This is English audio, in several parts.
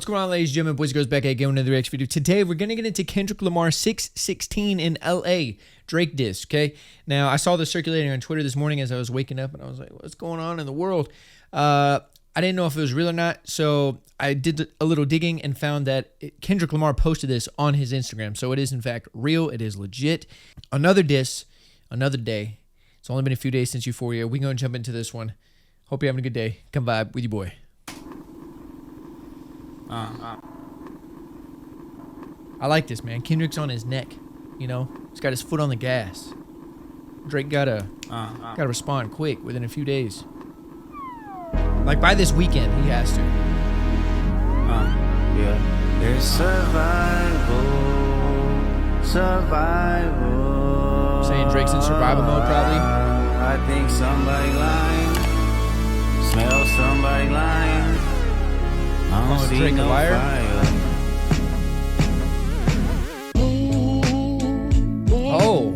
What's going on, ladies and gentlemen, boys and girls, back again with another reaction video. Today, we're going to get into Kendrick Lamar 616 in LA Drake diss, okay? Now, I saw this circulating on Twitter this morning as I was waking up, and I was like, what's going on in the world? I didn't know if it was real or not, so I did a little digging and found that Kendrick Lamar posted this on his Instagram. So it is, in fact, real. It is legit. Another diss, another day. It's only been a few days since Euphoria. We're going to jump into this one. Hope you're having a good day. Come vibe with your boy. I like this, man. Kendrick's on his neck, you know. He's got his foot on the gas. Drake gotta respond quick within a few days. Like by this weekend, he has to. Yeah. There's survival. Saying Drake's in survival mode, probably. I think somebody lying. Smell somebody lying. I don't see Drake no a liar? fire. Oh.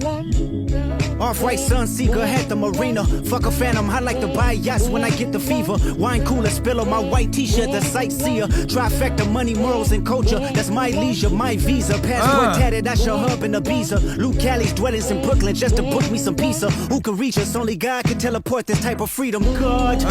Off-white Sunseeker had the marina. Fuck a phantom, I like to buy yachts when I get the fever. Wine cooler spill on my white t-shirt, the sightseer. Trifecta, money, morals, and culture. That's my leisure, my visa. Passport tatted, I show hub in Ibiza. Luke Callie's dwellings in Brooklyn just to book me some pizza. Who can reach us? Only God can teleport this type of freedom. God,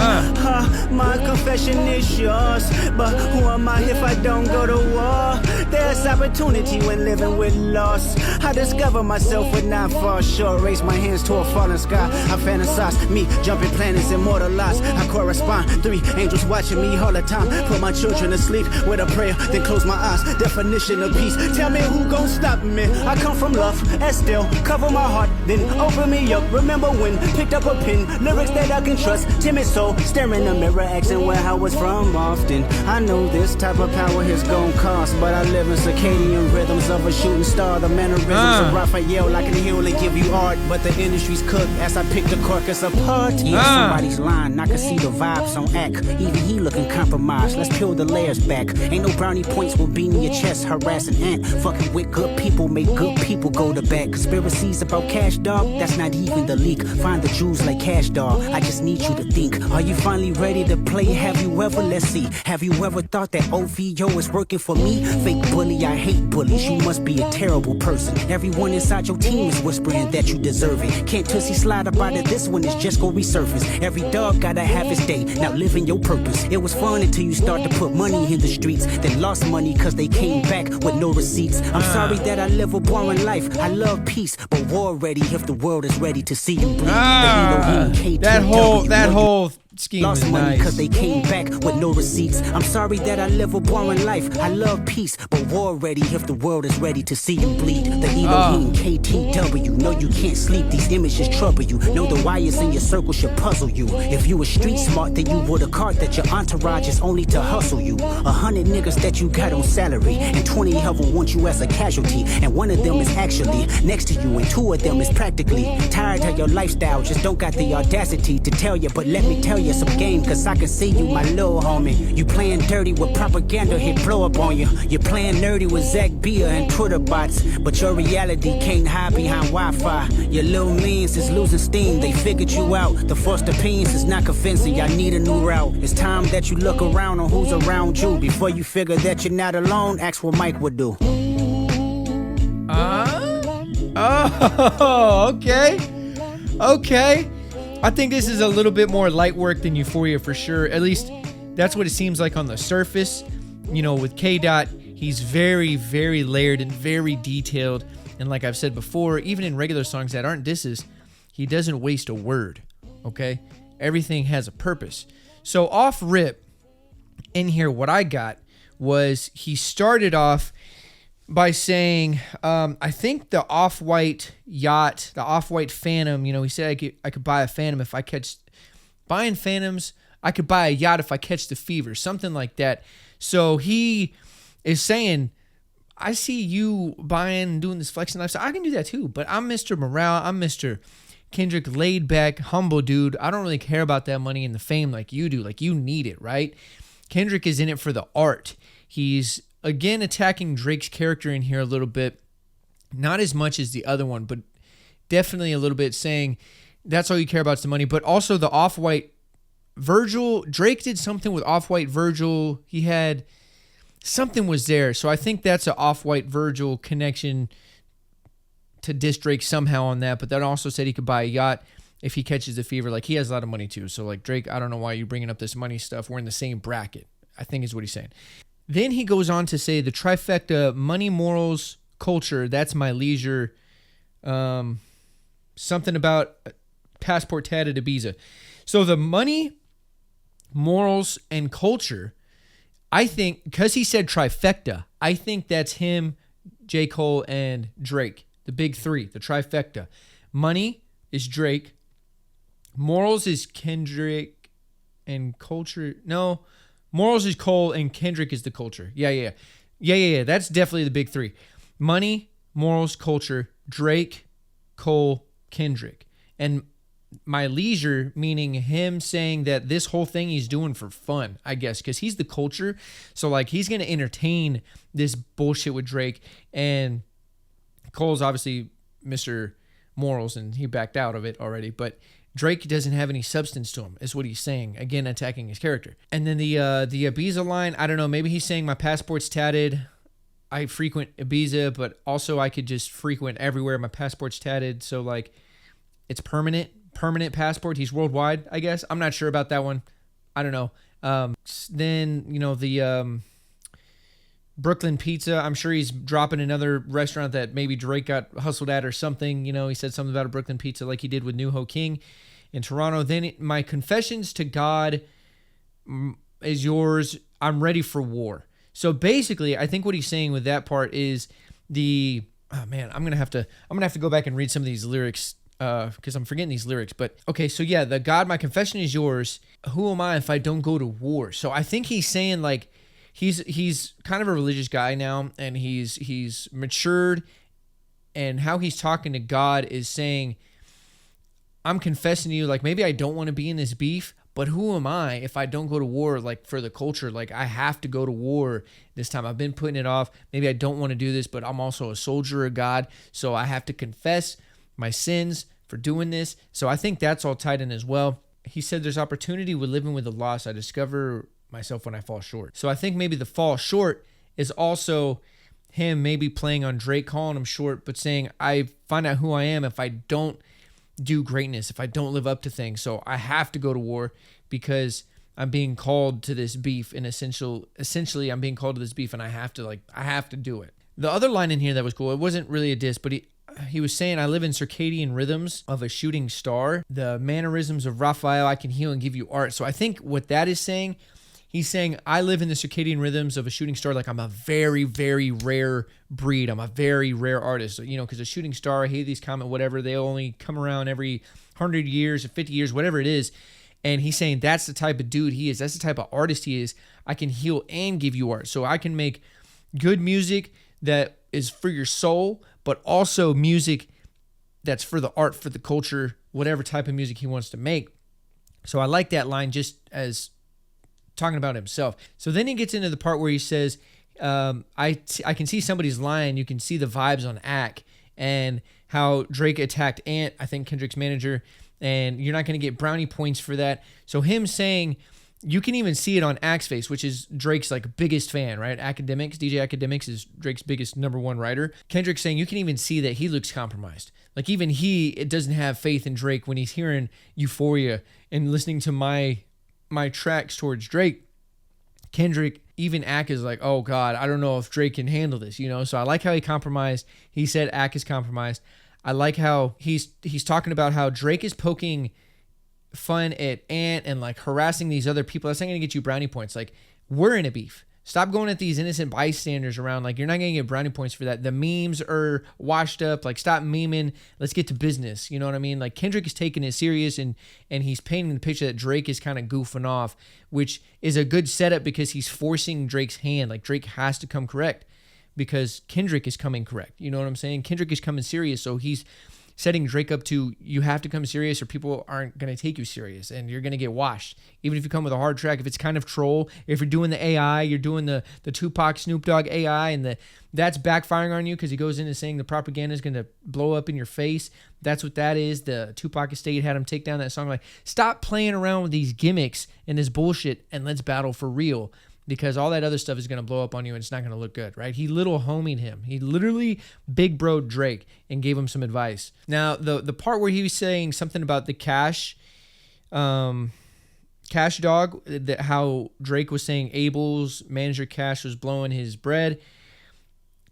my confession is yours. But who am I if I don't go to war? There's opportunity when living with loss. I discover myself when I fall short. Raise my hands to a falling sky. I fantasize me jumping planets, immortalized. I correspond. 3 angels watching me all the time. Put my children to sleep with a prayer, then close my eyes. Definition of peace. Tell me who gon' stop me. I come from love and still cover my heart, then open me up. Remember when picked up a pen, lyrics that I can trust. Timid soul staring in the mirror, asking where I was from often. I know this type of power is gon' cost, but I live in circadian rhythms of a shooting star. The mannerisms of Raphael, I can heal and give you art, but the industry's cooked as I pick the carcass apart. Yeah, somebody's lying, I can see the vibes on act. Even he looking compromised, let's peel the layers back. Ain't no brownie points will be in your chest, harassing ant. Fucking with good people, make good people go to bed. Conspiracies about cash, dog, that's not even the leak. Find the jewels like cash, dog, I just need you to think. Are you finally ready to play? Have you ever, let's see, have you ever thought that OVO is working for me? Fake bully, I hate bullies, you must be a terrible person. Everyone inside your team is whispering that you deserve it. Can't Tussie slide up out of this one, it's just gonna resurface. Every dog gotta have his day, now living your purpose. It was fun until you start to put money in the streets, then lost money cause they came back with no receipts. I'm sorry that I live a boring life, I love peace, but war ready if the world is ready to see you bleed. That whole scheme lost was money nice. cause they came back with no receipts. I'm sorry that I live a boring life, I love peace, but war ready if the world is ready to see you bleed. The Elohim KTW, no you can't sleep, these images trouble you. Know the wires in your circle should puzzle you. If you were street smart, then you would have caught that your entourage is only to hustle you. 100 niggas that you got on salary, and 20 of them want you as a casualty. And one of them is actually next to you, and 2 of them is practically tired of your lifestyle, just don't got the audacity to tell you. But let me tell you some game, cause I can see you, my little homie. You playing dirty with propaganda, hit blow up on you. You're playing nerdy with Zach Bia and Twitter bots, but your reality can't hide behind Wi-Fi. Your little means is losing steam, they figured you out. The first opinions is not convincing, y'all need a new route. It's time that you look around on who's around you. Before you figure that you're not alone, ask what Mike would do. Oh, okay. Okay. I think this is a little bit more light work than Euphoria for sure. At least that's what it seems like on the surface. You know, with K-Dot, he's very, very layered and very detailed. And like I've said before, even in regular songs that aren't disses, he doesn't waste a word, okay? Everything has a purpose. So off rip, in here, what I got was he started off by saying, I think the off-white yacht, the off-white Phantom, you know, he said I could buy a Phantom if I catch, buying Phantoms, I could buy a yacht if I catch the fever, something like that. So he is saying, I see you buying, doing this flexing lifestyle, I can do that too, but I'm Mr. Morale, I'm Mr. Kendrick, laid back, humble dude, I don't really care about that money and the fame like you do, like you need it, right? Kendrick is in it for the art. He's again attacking Drake's character in here a little bit, not as much as the other one, but definitely a little bit, saying that's all you care about is the money. But also the Off-White Virgil, Drake did something with Off-White Virgil. He had something was there. So I think that's an Off-White Virgil connection to diss Drake somehow on that. But that also said he could buy a yacht if he catches the fever. Like, he has a lot of money too. So like, Drake, I don't know why you're bringing up this money stuff. We're in the same bracket, I think is what he's saying. Then he goes on to say the trifecta: money, morals, culture. That's my leisure. Something about passport tatted Ibiza. So the money, morals, and culture, I think, because he said trifecta, I think that's him, J. Cole, and Drake. The big three, the trifecta. Money is Drake. Morals is Kendrick, and culture. No, morals is Cole, and Kendrick is the culture. Yeah. That's definitely the big three. Money, morals, culture, Drake, Cole, Kendrick. And my leisure, meaning him saying that this whole thing he's doing for fun, I guess, because he's the culture. So like, he's going to entertain this bullshit with Drake. And Cole's obviously Mr. Morals, and he backed out of it already. But Drake doesn't have any substance to him, is what he's saying. Again, attacking his character. And then the Ibiza line, I don't know. Maybe he's saying my passport's tatted. I frequent Ibiza, but also I could just frequent everywhere. My passport's tatted. So like, it's permanent passport. He's worldwide, I guess. I'm not sure about that one. I don't know. Then, the Brooklyn Pizza. I'm sure he's dropping another restaurant that maybe Drake got hustled at or something. He said something about a Brooklyn Pizza like he did with New Ho King in Toronto. Then my confessions to God is yours. I'm ready for war. So basically, I think what he's saying with that part is I'm gonna have to go back and read some of these lyrics because I'm forgetting these lyrics. But okay, so yeah, the God, my confession is yours. Who am I if I don't go to war? So I think he's saying like he's kind of a religious guy now, and he's matured, and how he's talking to God is saying, I'm confessing to you, like, maybe I don't want to be in this beef, but who am I if I don't go to war, like, for the culture? Like, I have to go to war this time. I've been putting it off. Maybe I don't want to do this, but I'm also a soldier of God, so I have to confess my sins for doing this. So I think that's all tied in as well. He said there's opportunity with living with the loss. I discover myself when I fall short. So I think maybe the fall short is also him maybe playing on Drake, calling him short, but saying, I find out who I am if I don't do greatness, if I don't live up to things. So I have to go to war because I'm being called to this beef, and essentially I'm being called to this beef, and I have to do it. The other line in here that was cool, it wasn't really a diss, but he was saying, I live in circadian rhythms of a shooting star, the mannerisms of Raphael, I can heal and give you art. So I think what that is saying, he's saying, I live in the circadian rhythms of a shooting star. Like, I'm a very, very rare breed. I'm a very rare artist. Because a shooting star, Halley's Comet, whatever, they only come around every 100 years or 50 years, whatever it is. And he's saying that's the type of dude he is. That's the type of artist he is. I can heal and give you art. So I can make good music that is for your soul, but also music that's for the art, for the culture, whatever type of music he wants to make. So I like that line just as talking about himself. So then he gets into the part where he says, I can see somebody's lying. You can see the vibes on Ack, and how Drake attacked Ant, I think Kendrick's manager, and you're not going to get brownie points for that. So him saying, you can even see it on Ack's face, which is Drake's like biggest fan, right? DJ Academics is Drake's biggest number one writer. Kendrick saying you can even see that he looks compromised. Like, even it doesn't have faith in Drake when he's hearing Euphoria and listening to my tracks towards Drake. Kendrick, even Ack is like, oh God, I don't know if Drake can handle this, So I like how he compromised. He said Ack is compromised. I like how he's talking about how Drake is poking fun at Ant and like harassing these other people. That's not going to get you brownie points. Like, we're in a beef. Stop going at these innocent bystanders around. Like, you're not going to get brownie points for that. The memes are washed up. Like, stop memeing. Let's get to business. You know what I mean? Like, Kendrick is taking it serious, and he's painting the picture that Drake is kind of goofing off, which is a good setup because he's forcing Drake's hand. Like, Drake has to come correct because Kendrick is coming correct. You know what I'm saying? Kendrick is coming serious, so he's setting Drake up to, you have to come serious or people aren't going to take you serious and you're going to get washed. Even if you come with a hard track, if it's kind of troll, if you're doing the AI, you're doing the Tupac Snoop Dogg AI, and that's backfiring on you because he goes into saying the propaganda is going to blow up in your face. That's what that is. The Tupac estate had him take down that song. Like, stop playing around with these gimmicks and this bullshit and let's battle for real. because all that other stuff is going to blow up on you and it's not going to look good, right? He little homied him. He literally big bro Drake and gave him some advice. Now, the part where he was saying something about the cash dog, that how Drake was saying Abel's manager Cash was blowing his bread.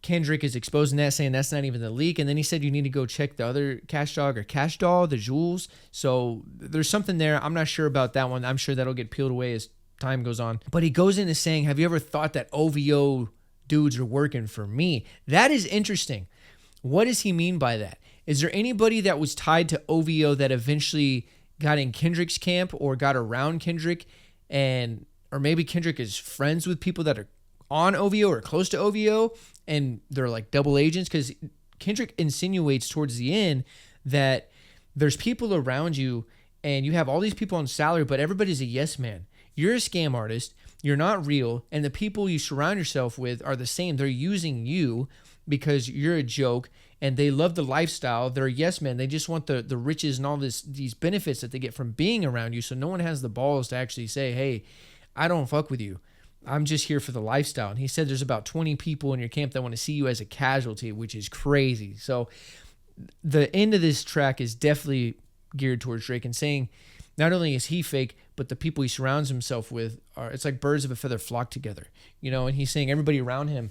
Kendrick is exposing that, saying that's not even the leak. And then he said you need to go check the other Cash Dog or Cash Doll, the jewels. So there's something there. I'm not sure about that one. I'm sure that'll get peeled away as time goes on. But he goes into saying, have you ever thought that OVO dudes are working for me? That is interesting. What does he mean by that? Is there anybody that was tied to OVO that eventually got in Kendrick's camp or got around Kendrick, or maybe Kendrick is friends with people that are on OVO or close to OVO and they're like double agents? Because Kendrick insinuates towards the end that there's people around you and you have all these people on salary, but everybody's a yes man. You're a scam artist. You're not real. And the people you surround yourself with are the same. They're using you because you're a joke and they love the lifestyle. They're a yes men. They just want the riches and all these benefits that they get from being around you. So no one has the balls to actually say, hey, I don't fuck with you. I'm just here for the lifestyle. And he said there's about 20 people in your camp that want to see you as a casualty, which is crazy. So the end of this track is definitely geared towards Drake and saying not only is he fake, but the people he surrounds himself with it's like birds of a feather flock together, and he's saying everybody around him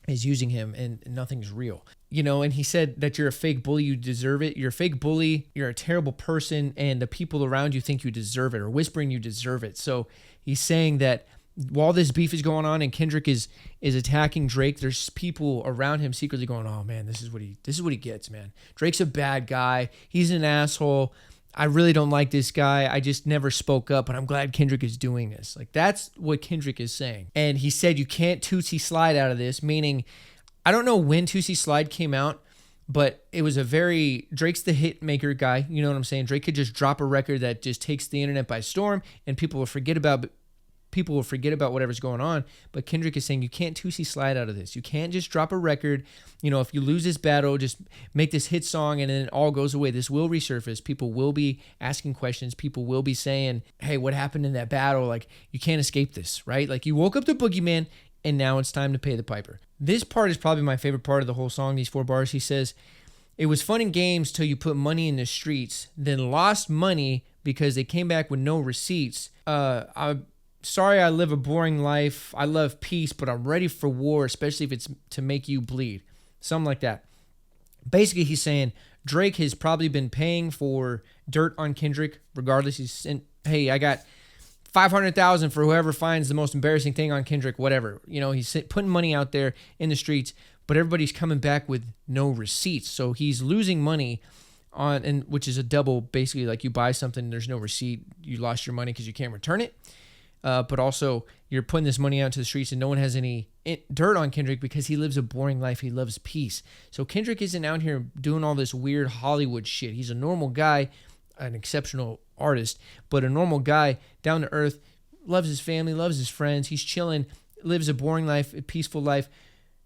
is using him and nothing's real, and he said that you're a fake bully, you deserve it. You're a fake bully, you're a terrible person, and the people around you think you deserve it or whispering you deserve it. So he's saying that while this beef is going on and Kendrick is attacking Drake, there's people around him secretly going, oh man, this is what he gets, man. Drake's a bad guy. He's an asshole. I really don't like this guy. I just never spoke up, but I'm glad Kendrick is doing this. Like, that's what Kendrick is saying. And he said you can't Tootsie Slide out of this, meaning I don't know when Tootsie Slide came out, but it was Drake's the hit maker guy. You know what I'm saying? Drake could just drop a record that just takes the internet by storm and people will forget about whatever's going on. But Kendrick is saying you can't Tootsie Slide out of this. You can't just drop a record. If you lose this battle, just make this hit song and then it all goes away. This will resurface. People will be asking questions. People will be saying, hey, what happened in that battle? Like, you can't escape this, right? Like, you woke up to Boogeyman and now it's time to pay the piper. This part is probably my favorite part of the whole song, these 4 bars. He says, it was fun and games till you put money in the streets, then lost money because they came back with no receipts. Sorry, I live a boring life. I love peace, but I'm ready for war, especially if it's to make you bleed. Something like that. Basically, he's saying Drake has probably been paying for dirt on Kendrick. Regardless, he's saying, hey, I got $500,000 for whoever finds the most embarrassing thing on Kendrick, whatever. He's putting money out there in the streets, but everybody's coming back with no receipts. So he's losing money which is a double, basically, like you buy something, there's no receipt, you lost your money because you can't return it. But also, you're putting this money out to the streets and no one has any dirt on Kendrick because he lives a boring life. He loves peace. So Kendrick isn't out here doing all this weird Hollywood shit. He's a normal guy, an exceptional artist, but a normal guy, down to earth, loves his family, loves his friends. He's chilling, lives a boring life, a peaceful life.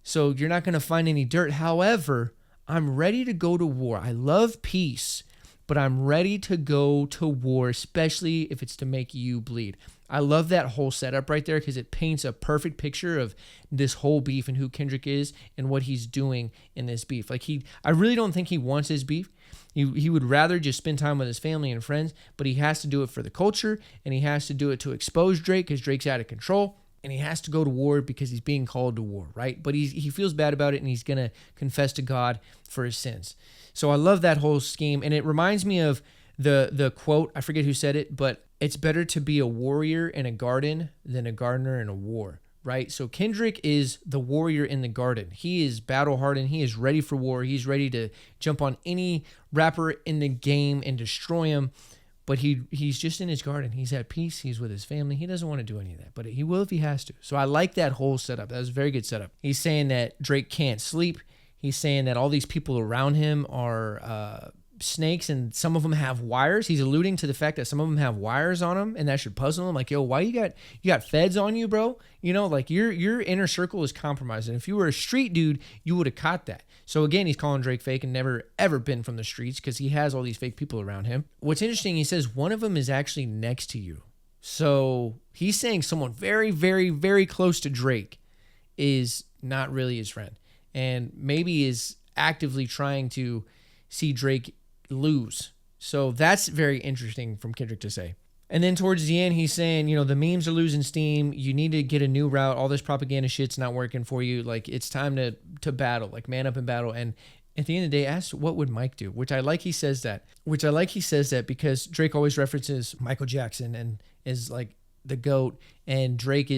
So you're not going to find any dirt. However, I'm ready to go to war. I love peace, but I'm ready to go to war, especially if it's to make you bleed. I love that whole setup right there because it paints a perfect picture of this whole beef and who Kendrick is and what he's doing in this beef. Like, I really don't think he wants his beef. He would rather just spend time with his family and friends, but he has to do it for the culture and he has to do it to expose Drake because Drake's out of control. And he has to go to war because he's being called to war, right? But he feels bad about it and he's going to confess to God for his sins. So I love that whole scheme. And it reminds me of the quote, I forget who said it, but it's better to be a warrior in a garden than a gardener in a war, right? So Kendrick is the warrior in the garden. He is battle hardened. He is ready for war. He's ready to jump on any rapper in the game and destroy him. But he's just in his garden. He's at peace. He's with his family. He doesn't want to do any of that, but he will if he has to. So I like that whole setup. That was a very good setup. He's saying that Drake can't sleep. He's saying that all these people around him are snakes and some of them have wires. He's alluding to the fact that some of them have wires on them and that should puzzle him. Like, yo, why you got feds on you, bro? Like your inner circle is compromised. And if you were a street dude, you would have caught that. So again, he's calling Drake fake and never ever been from the streets because he has all these fake people around him. What's interesting, he says one of them is actually next to you. So he's saying someone very, very, very close to Drake is not really his friend and maybe is actively trying to see Drake lose. So that's very interesting from Kendrick to say. And then towards the end, he's saying, the memes are losing steam. You need to get a new route. All this propaganda shit's not working for you. Like, it's time to battle, like man up and battle. And at the end of the day, ask what would Mike do? Which I like he says that because Drake always references Michael Jackson and is like the GOAT. And Drake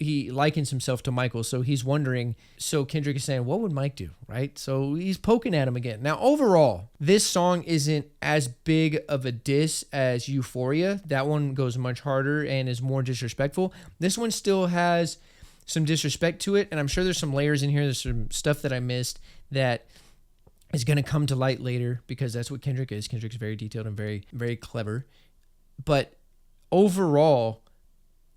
he likens himself to Michael. So he's wondering, so Kendrick is saying, what would Mike do? Right? So he's poking at him again. Now, overall, this song isn't as big of a diss as Euphoria. That one goes much harder and is more disrespectful. This one still has some disrespect to it. And I'm sure there's some layers in here. There's some stuff that I missed that is going to come to light later because that's what Kendrick is. Kendrick's very detailed and very, very clever. But overall,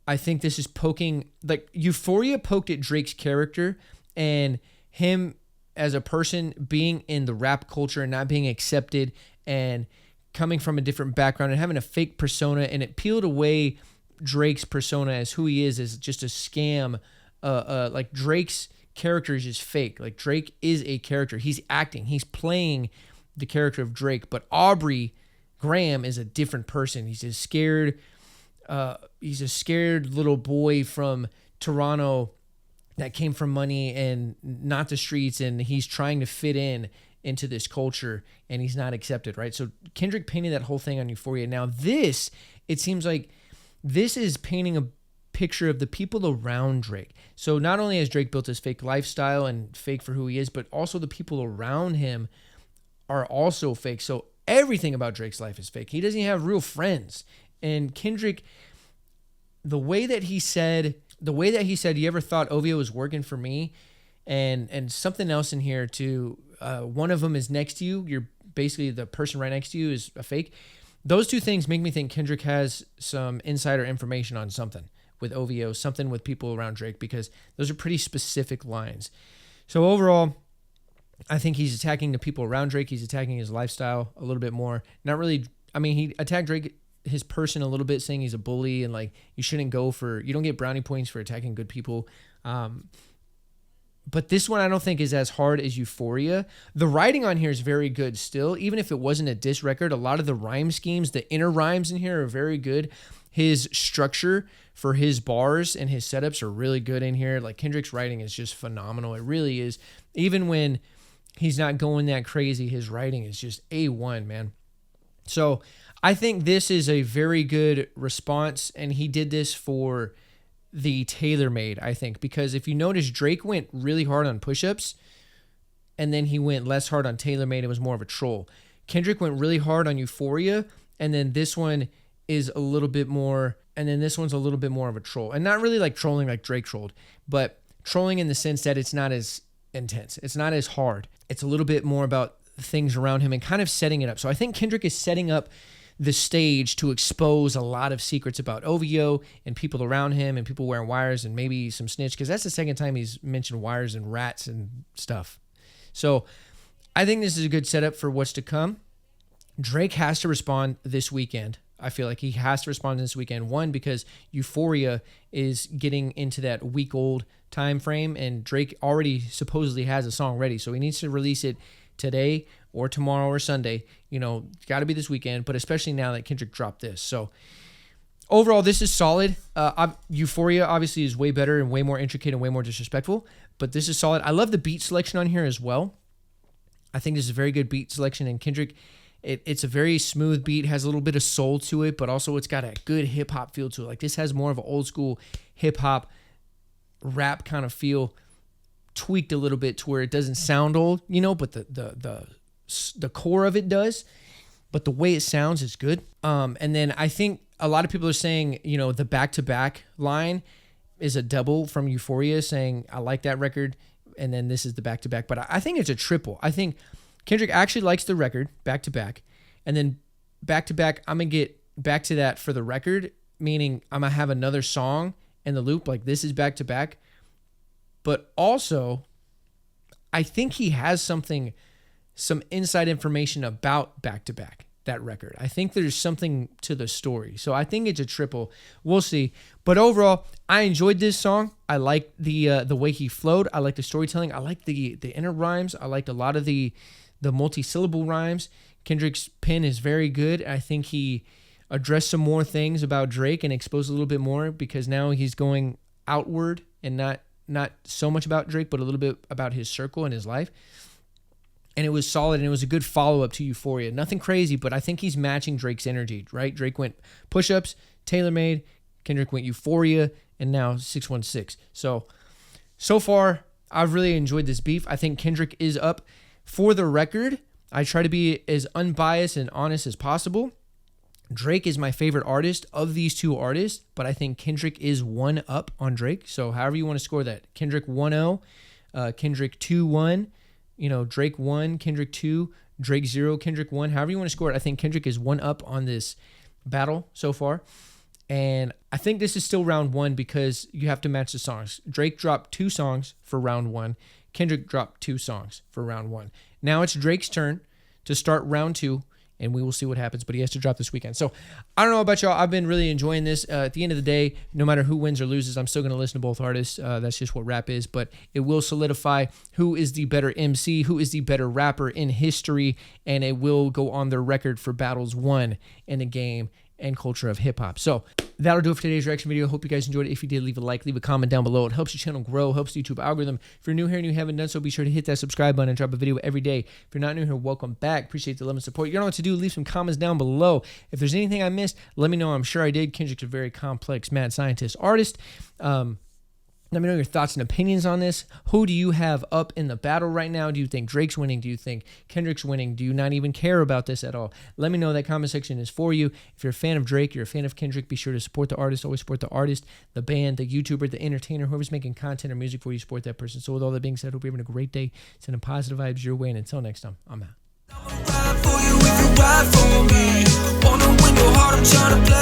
I think this is poking, like Euphoria poked at Drake's character and him as a person being in the rap culture and not being accepted and coming from a different background and having a fake persona, and it peeled away Drake's persona as who he is as just a scam. Like Drake's character is just fake. Like Drake is a character. He's acting. He's playing the character of Drake. But Aubrey Graham is a different person. He's a scared little boy from Toronto that came from money and not the streets, and he's trying to fit into this culture, and he's not accepted, right? So Kendrick painted that whole thing on Euphoria. Now it seems like this is painting a picture of the people around Drake. So not only has Drake built his fake lifestyle and fake for who he is, but also the people around him are also fake. So everything about Drake's life is fake. He doesn't even have real friends. And Kendrick, the way that he said, you ever thought OVO was working for me? And something else in here too. One of them is next to you. You're basically the person right next to you is a fake. Those two things make me think Kendrick has some insider information on something with OVO, something with people around Drake, because those are pretty specific lines. So overall, I think he's attacking the people around Drake. He's attacking his lifestyle a little bit more. Not really. I mean, he attacked Drake, his person, a little bit, saying he's a bully and like you don't get brownie points for attacking good people. But this one I don't think is as hard as Euphoria. The writing on here is very good still, even if it wasn't a diss record. A lot of the rhyme schemes, the inner rhymes in here are very good. His structure for his bars and his setups are really good in here. Like Kendrick's writing is just phenomenal. It really is. Even when he's not going that crazy, his writing is just A1, man. So I think this is a very good response, and he did this for the TaylorMade, I think, because if you notice, Drake went really hard on push-ups, and then he went less hard on TaylorMade. It was more of a troll. Kendrick went really hard on Euphoria, and then this one is a little bit more, and then this one's a little bit more of a troll. And not really like trolling like Drake trolled, but trolling in the sense that it's not as intense. It's not as hard. It's a little bit more about things around him and kind of setting it up. So I think Kendrick is setting up the stage to expose a lot of secrets about OVO and people around him and people wearing wires and maybe some snitch, because that's the second time he's mentioned wires and rats and stuff. So I think this is a good setup for what's to come. Drake has to respond this weekend. I feel like he has to respond this weekend. One, because Euphoria is getting into that week-old time frame, and Drake already supposedly has a song ready, so he needs to release it today or tomorrow or Sunday. Got to be this weekend, but especially now that Kendrick dropped this. So overall, this is solid. Euphoria obviously is way better and way more intricate and way more disrespectful, but this is solid. I love the beat selection on here as well. I think this is a very good beat selection, and Kendrick, it's a very smooth beat, has a little bit of soul to it, but also it's got a good hip-hop feel to it. Like this has more of an old-school hip-hop rap kind of feel, tweaked a little bit to where it doesn't sound old, but the core of it does, but the way it sounds is good. And then I think a lot of people are saying, the back-to-back line is a double from Euphoria, saying, I like that record, and then this is the back-to-back. But I think it's a triple. I think Kendrick actually likes the record back-to-back, and then back-to-back, I'm going to get back to that for the record, meaning I'm going to have another song in the loop, like this is back-to-back. But also, I think he has some inside information about back-to-back. that record. I think there's something to the story. So I think it's a triple. We'll see. But overall, I enjoyed this song. I liked the way he flowed. I liked the storytelling. I liked the inner rhymes. I liked a lot of the multi-syllable rhymes. Kendrick's pen is very good. I think he addressed some more things about Drake and exposed a little bit more, because now he's going outward and not so much about Drake, but a little bit about his circle and his life. And it was solid, and it was a good follow-up to Euphoria. Nothing crazy, but I think he's matching Drake's energy, right? Drake went Push-Ups, Tailor-Made, Kendrick went Euphoria, and now 616. So far, I've really enjoyed this beef. I think Kendrick is up. For the record, I try to be as unbiased and honest as possible. Drake is my favorite artist of these two artists, but I think Kendrick is one up on Drake. So however you want to score that. Kendrick 1-0, Kendrick 2-1, Drake 1, Kendrick 2, Drake 0, Kendrick 1. However you want to score it, I think Kendrick is one up on this battle so far. And I think this is still round one because you have to match the songs. Drake dropped 2 songs for round 1. Kendrick dropped 2 songs for round 1. Now it's Drake's turn to start round 2, and we will see what happens, but he has to drop this weekend. So I don't know about y'all. I've been really enjoying this. At the end of the day, no matter who wins or loses, I'm still going to listen to both artists. That's just what rap is, but it will solidify who is the better MC, who is the better rapper in history, and it will go on their record for battles won in the game and culture of hip-hop. So that'll do it for today's reaction video. Hope you guys enjoyed it. If you did, leave a like, leave a comment down below. It helps your channel grow, helps the YouTube algorithm. If you're new here and you haven't done so, be sure to hit that subscribe button and drop a video every day. If you're not new here, welcome back. Appreciate the love and support. You know what to do. Leave some comments down below. If there's anything I missed, let me know. I'm sure I did. Kendrick's a very complex mad scientist artist. Let me know your thoughts and opinions on this. Who do you have up in the battle right now? Do you think Drake's winning? Do you think Kendrick's winning? Do you not even care about this at all? Let me know. That comment section is for you. If you're a fan of Drake, you're a fan of Kendrick, be sure to support the artist. Always support the artist, the band, the YouTuber, the entertainer, whoever's making content or music for you, support that person. So with all that being said, hope you're having a great day. Sending positive vibes your way. And until next time, I'm out. Ride for you if you ride for me. On the window hard, I'm trying to play.